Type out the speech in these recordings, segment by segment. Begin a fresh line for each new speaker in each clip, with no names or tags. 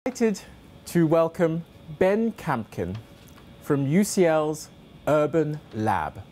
Delighted to welcome Ben Campkin from UCL's Urban Lab.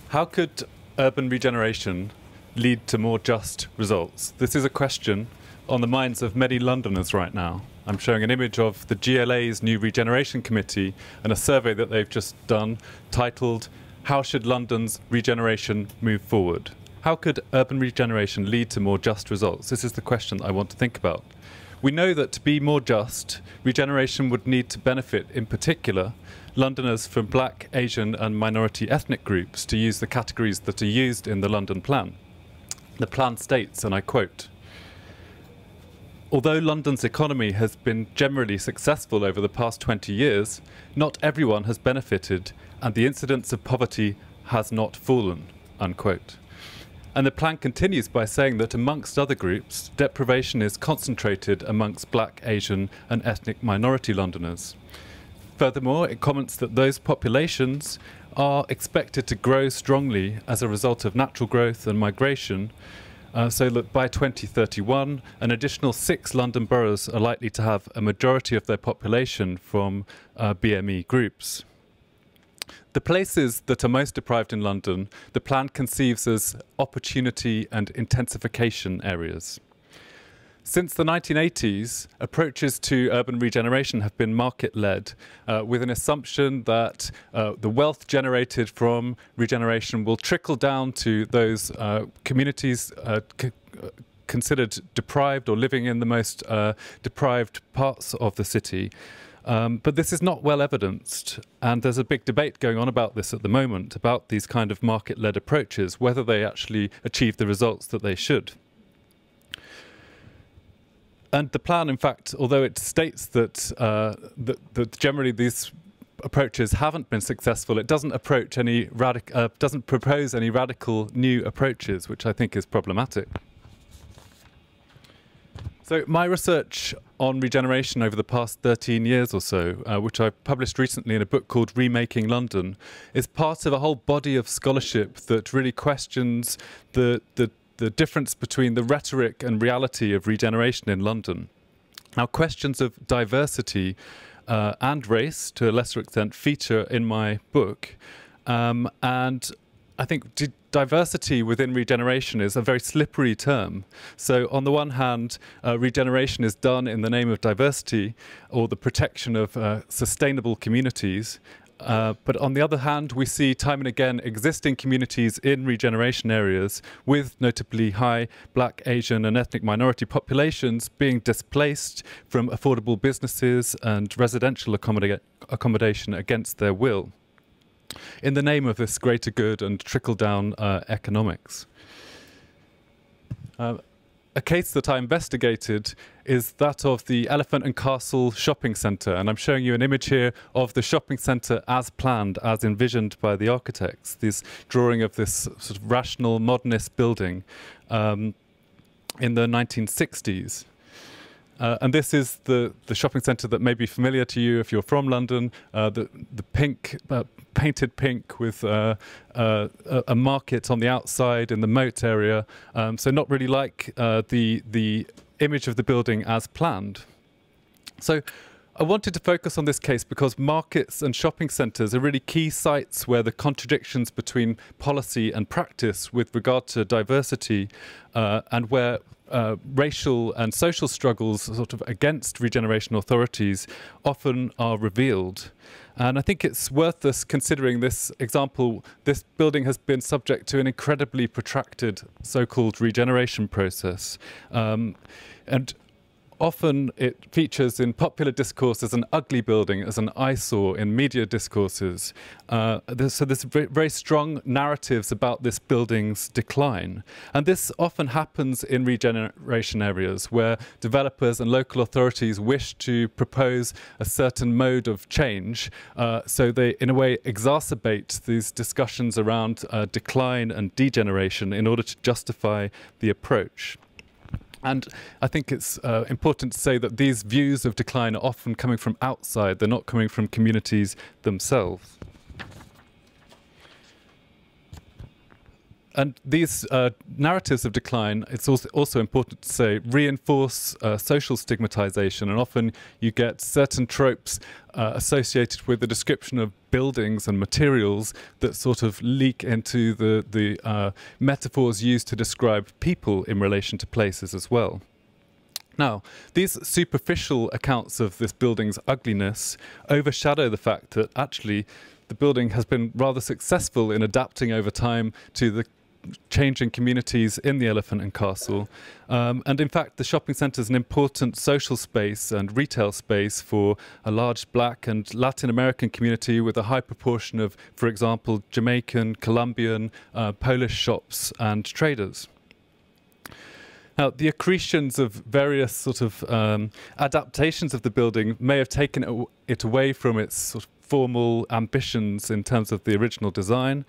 How could urban regeneration lead to more just results? This is a question on the minds of many Londoners right now. I'm showing an image of the GLA's new Regeneration Committee and a survey that they've just done titled, "How should London's regeneration move forward?" How could urban regeneration lead to more just results? This is the question I want to think about. We know that to be more just, regeneration would need to benefit, in particular, Londoners from Black, Asian and minority ethnic groups, to use the categories that are used in the London Plan. The plan states, and I quote, "Although London's economy has been generally successful over the past 20 years, not everyone has benefited and the incidence of poverty has not fallen," unquote. And the plan continues by saying that amongst other groups, deprivation is concentrated amongst Black, Asian and ethnic minority Londoners. Furthermore, it comments that those populations are expected to grow strongly as a result of natural growth and migration, so that by 2031, an additional 6 London boroughs are likely to have a majority of their population from BME groups. The places that are most deprived in London, the plan conceives as opportunity and intensification areas. Since the 1980s, approaches to urban regeneration have been market-led, with an assumption that the wealth generated from regeneration will trickle down to those communities considered deprived or living in the most deprived parts of the city. But this is not well evidenced, and there's a big debate going on about this at the moment, about these kind of market-led approaches, whether they actually achieve the results that they should. And the plan, in fact, although it states that, that generally these approaches haven't been successful, it doesn't propose any radical new approaches, which I think is problematic. So my research on regeneration over the past 13 years or so, which I published recently in a book called Remaking London, is part of a whole body of scholarship that really questions the difference between the rhetoric and reality of regeneration in London. Now, questions of diversity and race, to a lesser extent, feature in my book, and I think diversity within regeneration is a very slippery term. So on the one hand, regeneration is done in the name of diversity or the protection of sustainable communities. But on the other hand, we see time and again existing communities in regeneration areas with notably high Black, Asian and ethnic minority populations being displaced from affordable businesses and residential accommodation against their will, in the name of this greater good and trickle-down economics. A case that I investigated is that of the Elephant and Castle shopping centre, and I'm showing you an image here of the shopping centre as planned, as envisioned by the architects. This drawing of this sort of rational modernist building in the 1960s. And this is the shopping centre that may be familiar to you if you're from London, the pink, painted pink with a market on the outside in the moat area, so not really like the image of the building as planned. So I wanted to focus on this case because markets and shopping centres are really key sites where the contradictions between policy and practice with regard to diversity and where racial and social struggles sort of against regeneration authorities often are revealed. And I think it's worth us considering this example. This building has been subject to an incredibly protracted so-called regeneration process. And often it features in popular discourse as an ugly building, as an eyesore in media discourses. So there's very strong narratives about this building's decline. And this often happens in regeneration areas where developers and local authorities wish to propose a certain mode of change. So they, in a way, exacerbate these discussions around decline and degeneration in order to justify the approach. And I think it's important to say that these views of decline are often coming from outside. They're not coming from communities themselves. And these narratives of decline, it's also important to say, reinforce social stigmatization, and often you get certain tropes associated with the description of buildings and materials that sort of leak into the metaphors used to describe people in relation to places as well. Now, these superficial accounts of this building's ugliness overshadow the fact that actually the building has been rather successful in adapting over time to the changing communities in the Elephant and Castle. And in fact, the shopping centre is an important social space and retail space for a large Black and Latin American community with a high proportion of, for example, Jamaican, Colombian, Polish shops and traders. Now, the accretions of various sort of adaptations of the building may have taken it away from its sort of formal ambitions in terms of the original design,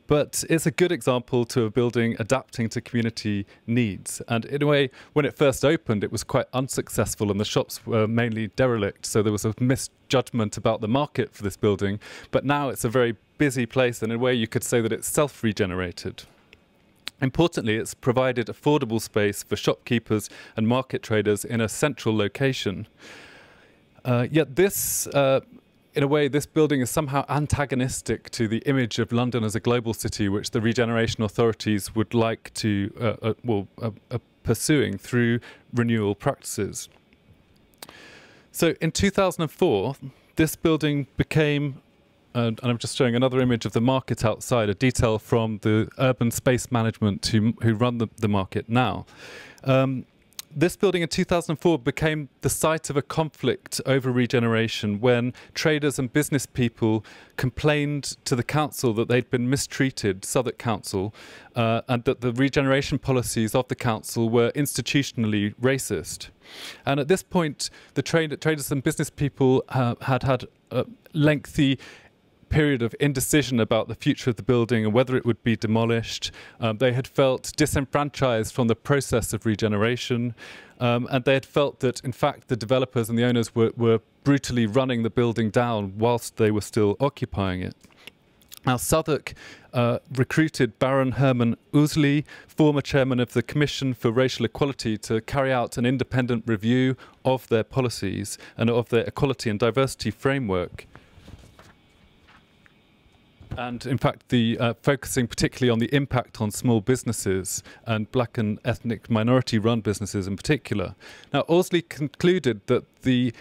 but it's a good example to a building adapting to community needs. And in a way, when it first opened, it was quite unsuccessful and the shops were mainly derelict, so there was a misjudgment about the market for this building. But now it's a very busy place, and in a way you could say that it's self-regenerated. Importantly, it's provided affordable space for shopkeepers and market traders in a central location. Yet this in a way, this building is somehow antagonistic to the image of London as a global city, which the regeneration authorities would like to pursuing through renewal practices. So in 2004, this building became, and I'm just showing another image of the market outside, a detail from the urban space management who run the market now. This building in 2004 became the site of a conflict over regeneration when traders and business people complained to the council that they'd been mistreated, Southwark Council, and that the regeneration policies of the council were institutionally racist. And at this point, the traders and business people had a lengthy period of indecision about the future of the building and whether it would be demolished. They had felt disenfranchised from the process of regeneration, and they had felt that, in fact, the developers and the owners were brutally running the building down whilst they were still occupying it. Now, Southwark recruited Baron Herman Ouseley, former chairman of the Commission for Racial Equality, to carry out an independent review of their policies and of their equality and diversity framework. And in fact, focusing particularly on the impact on small businesses and Black and ethnic minority-run businesses in particular. Now, Ouseley concluded that the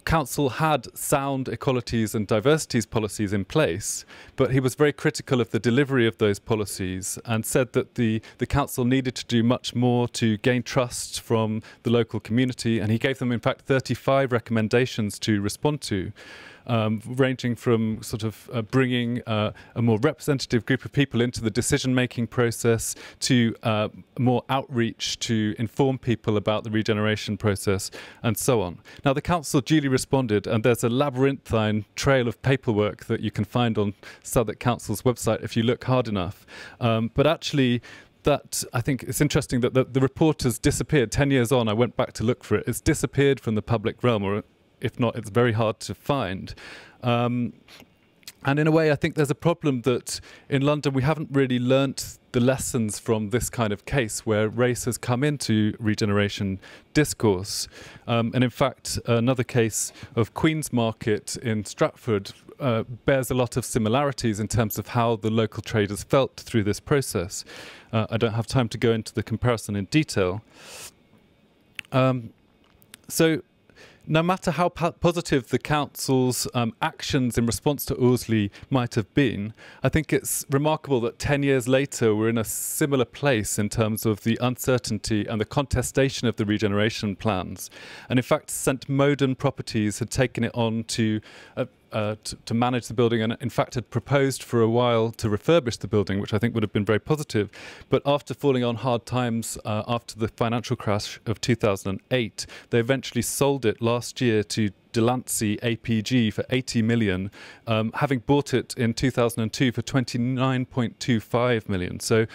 council had sound equalities and diversities policies in place, but he was very critical of the delivery of those policies and said that the council needed to do much more to gain trust from the local community, and he gave them, in fact, 35 recommendations to respond to. Ranging from sort of bringing a more representative group of people into the decision-making process to more outreach to inform people about the regeneration process and so on. Now, the council duly responded, and there's a labyrinthine trail of paperwork that you can find on Southwark Council's website if you look hard enough. But actually, I think it's interesting that the report has disappeared. 10 years on, I went back to look for it. It's disappeared from the public realm, or if not, it's very hard to find. And in a way, I think there's a problem that in London we haven't really learnt the lessons from this kind of case where race has come into regeneration discourse. And in fact, another case of Queen's Market in Stratford bears a lot of similarities in terms of how the local traders felt through this process. I don't have time to go into the comparison in detail. So, no matter how positive the council's actions in response to Ouseley might have been, I think it's remarkable that 10 years later we're in a similar place in terms of the uncertainty and the contestation of the regeneration plans. And in fact, St Moden Properties had taken it on to manage the building, and in fact had proposed for a while to refurbish the building, which I think would have been very positive. But after falling on hard times after the financial crash of 2008, they eventually sold it last year to Delancey APG for 80 million, having bought it in 2002 for 29.25 million. So,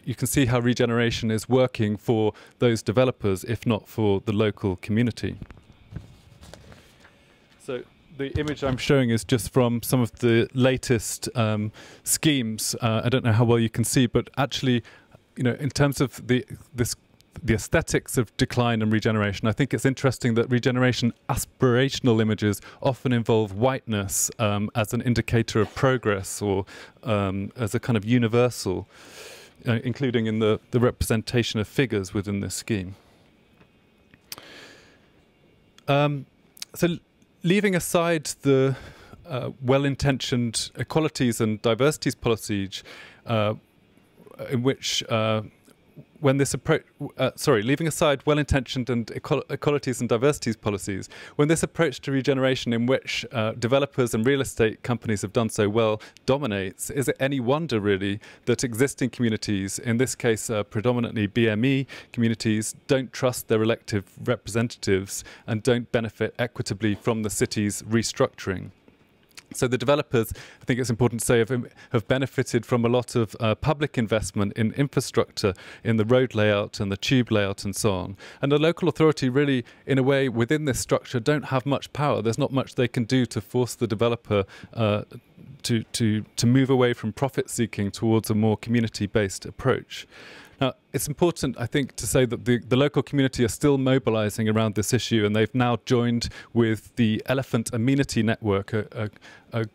you can see how regeneration is working for those developers, if not for the local community. So, The image I'm showing is just from some of the latest schemes. I don't know how well you can see, but actually, in terms of the aesthetics of decline and regeneration, I think it's interesting that regeneration aspirational images often involve whiteness as an indicator of progress, or as a kind of universal, including in the representation of figures within this scheme. So leaving aside the well-intentioned equalities and diversities policies, in which leaving aside well-intentioned and equalities and diversities policies, when this approach to regeneration, in which developers and real estate companies have done so well, dominates, is it any wonder really that existing communities, in this case predominantly BME communities, don't trust their elected representatives and don't benefit equitably from the city's restructuring? So the developers, I think it's important to say, have benefited from a lot of public investment in infrastructure, in the road layout and the tube layout and so on. And the local authority really, in a way, within this structure, don't have much power. There's not much they can do to force the developer to move away from profit seeking towards a more community-based approach. Now, it's important, I think, to say that the local community are still mobilizing around this issue, and they've now joined with the Elephant Amenity Network, a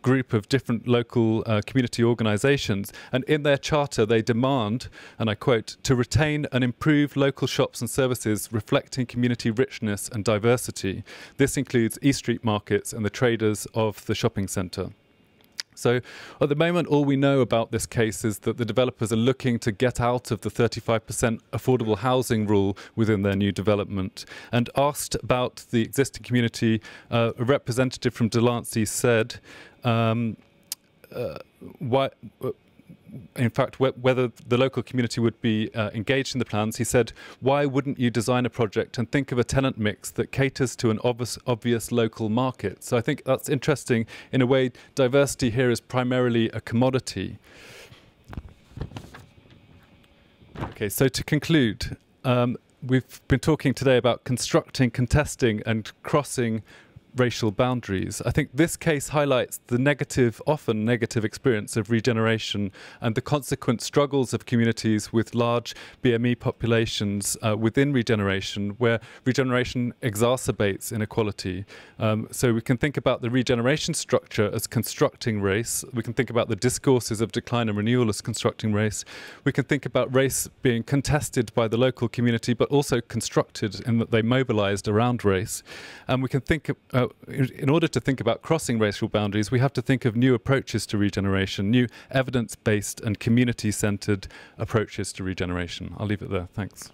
group of different local community organizations. And in their charter, they demand, and I quote, to retain and improve local shops and services reflecting community richness and diversity. This includes East Street markets and the traders of the shopping centre. So at the moment, all we know about this case is that the developers are looking to get out of the 35% affordable housing rule within their new development. And asked about the existing community, a representative from Delancey said, whether the local community would be engaged in the plans, he said, why wouldn't you design a project and think of a tenant mix that caters to an obvious local market? So I think that's interesting. In a way, diversity here is primarily a commodity. Okay, so to conclude, we've been talking today about constructing, contesting and crossing racial boundaries. I think this case highlights the often negative experience of regeneration and the consequent struggles of communities with large BME populations within regeneration, where regeneration exacerbates inequality. So we can think about the regeneration structure as constructing race. We can think about the discourses of decline and renewal as constructing race. We can think about race being contested by the local community, but also constructed in that they mobilized around race. And we can think in order to think about crossing racial boundaries, we have to think of new approaches to regeneration, new evidence-based and community-centered approaches to regeneration. I'll leave it there. Thanks.